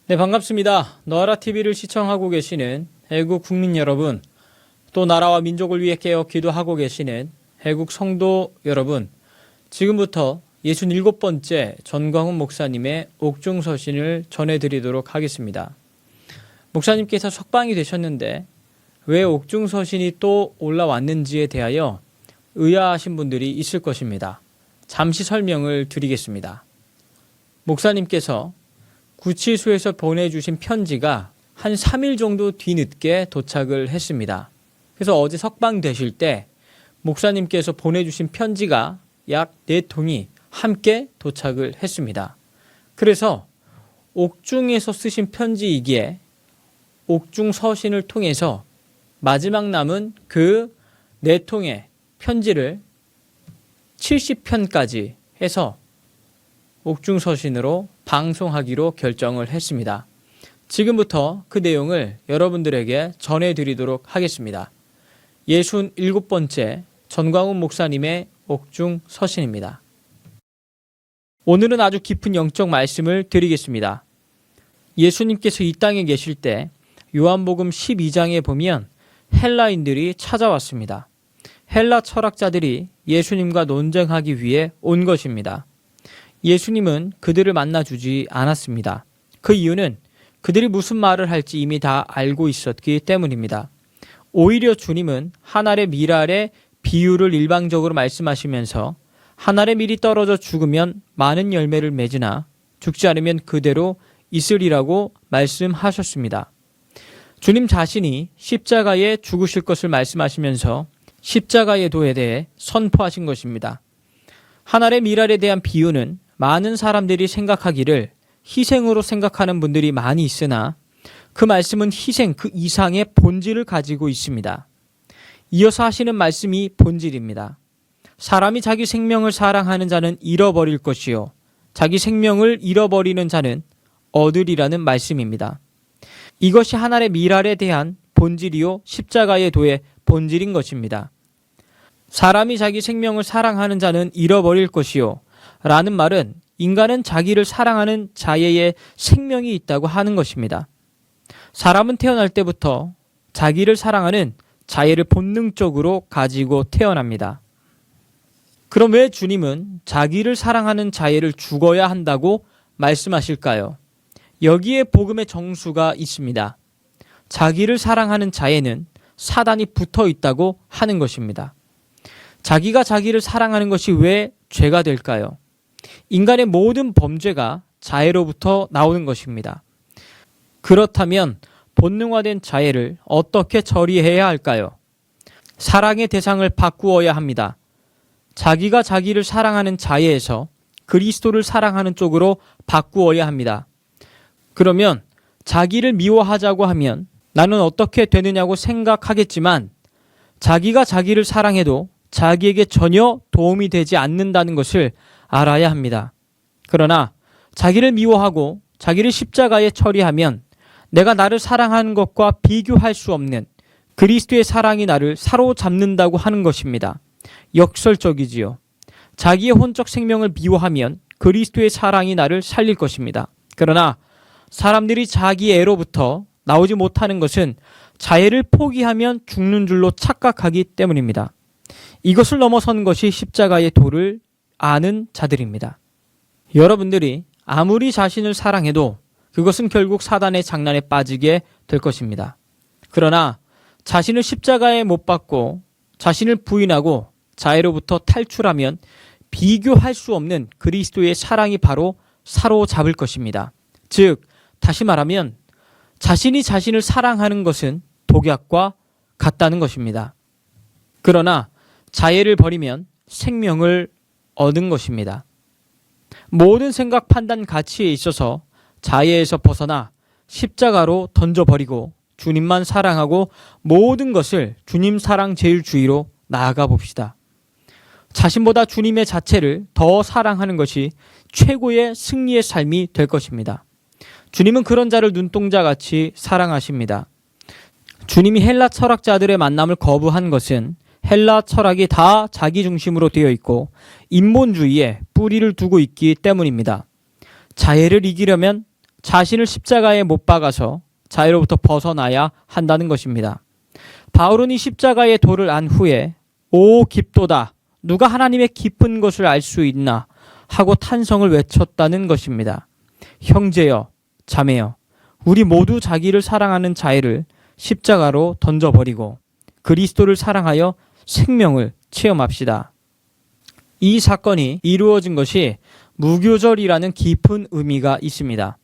네, 반갑습니다. 너아라TV를 시청하고 계시는 애국 국민 여러분, 또 나라와 민족을 위해 깨어 기도하고 계시는 애국 성도 여러분, 지금부터 67번째 전광훈 목사님의 옥중서신을 전해드리도록 하겠습니다. 목사님께서 석방이 되셨는데 왜 옥중서신이 또 올라왔는지에 대하여 의아하신 분들이 있을 것입니다. 잠시 설명을 드리겠습니다. 목사님께서 구치소에서 보내주신 편지가 한 3일 정도 뒤늦게 도착을 했습니다. 그래서 어제 석방되실 때 목사님께서 보내주신 편지가 약 4통이 함께 도착을 했습니다. 그래서 옥중에서 쓰신 편지이기에 옥중 서신을 통해서 마지막 남은 그 4통의 편지를 70편까지 해서 옥중 서신으로 방송하기로 결정을 했습니다. 지금부터 그 내용을 여러분들에게 전해드리도록 하겠습니다. 67번째 전광훈 목사님의 옥중 서신입니다. 오늘은 아주 깊은 영적 말씀을 드리겠습니다. 예수님께서 이 땅에 계실 때 요한복음 12장에 보면 헬라인들이 찾아왔습니다. 헬라 철학자들이 예수님과 논쟁하기 위해 온 것입니다. 예수님은 그들을 만나주지 않았습니다. 그 이유는 그들이 무슨 말을 할지 이미 다 알고 있었기 때문입니다. 오히려 주님은 한 알의 밀알의 비유를 일방적으로 말씀하시면서 한 알의 밀이 떨어져 죽으면 많은 열매를 맺으나 죽지 않으면 그대로 있으리라고 말씀하셨습니다. 주님 자신이 십자가에 죽으실 것을 말씀하시면서 십자가의 도에 대해 선포하신 것입니다. 한 알의 밀알에 대한 비유는 많은 사람들이 생각하기를 희생으로 생각하는 분들이 많이 있으나 그 말씀은 희생 그 이상의 본질을 가지고 있습니다. 이어서 하시는 말씀이 본질입니다. 사람이 자기 생명을 사랑하는 자는 잃어버릴 것이요 자기 생명을 잃어버리는 자는 얻으리라는 말씀입니다. 이것이 한 알의 밀알에 대한 본질이요 십자가의 도의 본질인 것입니다. 사람이 자기 생명을 사랑하는 자는 잃어버릴 것이요 라는 말은 인간은 자기를 사랑하는 자예의 생명이 있다고 하는 것입니다. 사람은 태어날 때부터 자기를 사랑하는 자예를 본능적으로 가지고 태어납니다. 그럼 왜 주님은 자기를 사랑하는 자예를 죽어야 한다고 말씀하실까요? 여기에 복음의 정수가 있습니다. 자기를 사랑하는 자에는 사단이 붙어 있다고 하는 것입니다. 자기가 자기를 사랑하는 것이 왜 죄가 될까요? 인간의 모든 범죄가 자애로부터 나오는 것입니다. 그렇다면 본능화된 자애를 어떻게 처리해야 할까요? 사랑의 대상을 바꾸어야 합니다. 자기가 자기를 사랑하는 자애에서 그리스도를 사랑하는 쪽으로 바꾸어야 합니다. 그러면 자기를 미워하자고 하면 나는 어떻게 되느냐고 생각하겠지만 자기가 자기를 사랑해도 자기에게 전혀 도움이 되지 않는다는 것을 알아야 합니다. 그러나 자기를 미워하고 자기를 십자가에 처리하면 내가 나를 사랑하는 것과 비교할 수 없는 그리스도의 사랑이 나를 사로잡는다고 하는 것입니다. 역설적이지요. 자기의 혼적 생명을 미워하면 그리스도의 사랑이 나를 살릴 것입니다. 그러나 사람들이 자기 애로부터 나오지 못하는 것은 자애를 포기하면 죽는 줄로 착각하기 때문입니다. 이것을 넘어선 것이 십자가의 도를 아는 자들입니다. 여러분들이 아무리 자신을 사랑해도 그것은 결국 사단의 장난에 빠지게 될 것입니다. 그러나 자신을 십자가에 못 박고 자신을 부인하고 자애로부터 탈출하면 비교할 수 없는 그리스도의 사랑이 바로 사로잡을 것입니다. 즉, 다시 말하면 자신이 자신을 사랑하는 것은 독약과 같다는 것입니다. 그러나 자애를 버리면 생명을 얻은 것입니다. 모든 생각, 판단, 가치에 있어서 자애에서 벗어나 십자가로 던져버리고 주님만 사랑하고 모든 것을 주님 사랑 제일주의로 나아가 봅시다. 자신보다 주님의 자체를 더 사랑하는 것이 최고의 승리의 삶이 될 것입니다. 주님은 그런 자를 눈동자같이 사랑하십니다. 주님이 헬라 철학자들의 만남을 거부한 것은 헬라 철학이 다 자기 중심으로 되어 있고 인본주의에 뿌리를 두고 있기 때문입니다. 자애를 이기려면 자신을 십자가에 못 박아서 자유로부터 벗어나야 한다는 것입니다. 바울은 이 십자가의 도를 안 후에 오 깊도다, 누가 하나님의 깊은 것을 알 수 있나 하고 탄성을 외쳤다는 것입니다. 형제여, 자매여, 우리 모두 자기를 사랑하는 자애를 십자가로 던져버리고 그리스도를 사랑하여 생명을 체험합시다. 이 사건이 이루어진 것이 무교절이라는 깊은 의미가 있습니다.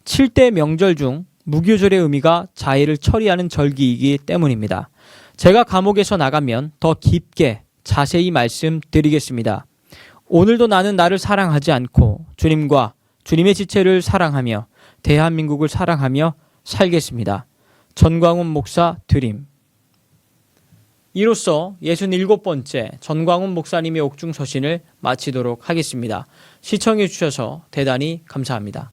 7대 명절 중 무교절의 의미가 자애를 처리하는 절기이기 때문입니다. 제가 감옥에서 나가면 더 깊게 자세히 말씀드리겠습니다. 오늘도 나는 나를 사랑하지 않고 주님과 주님의 지체를 사랑하며 대한민국을 사랑하며 살겠습니다. 전광훈 목사 드림. 이로써 67번째 전광훈 목사님의 옥중 서신을 마치도록 하겠습니다. 시청해 주셔서 대단히 감사합니다.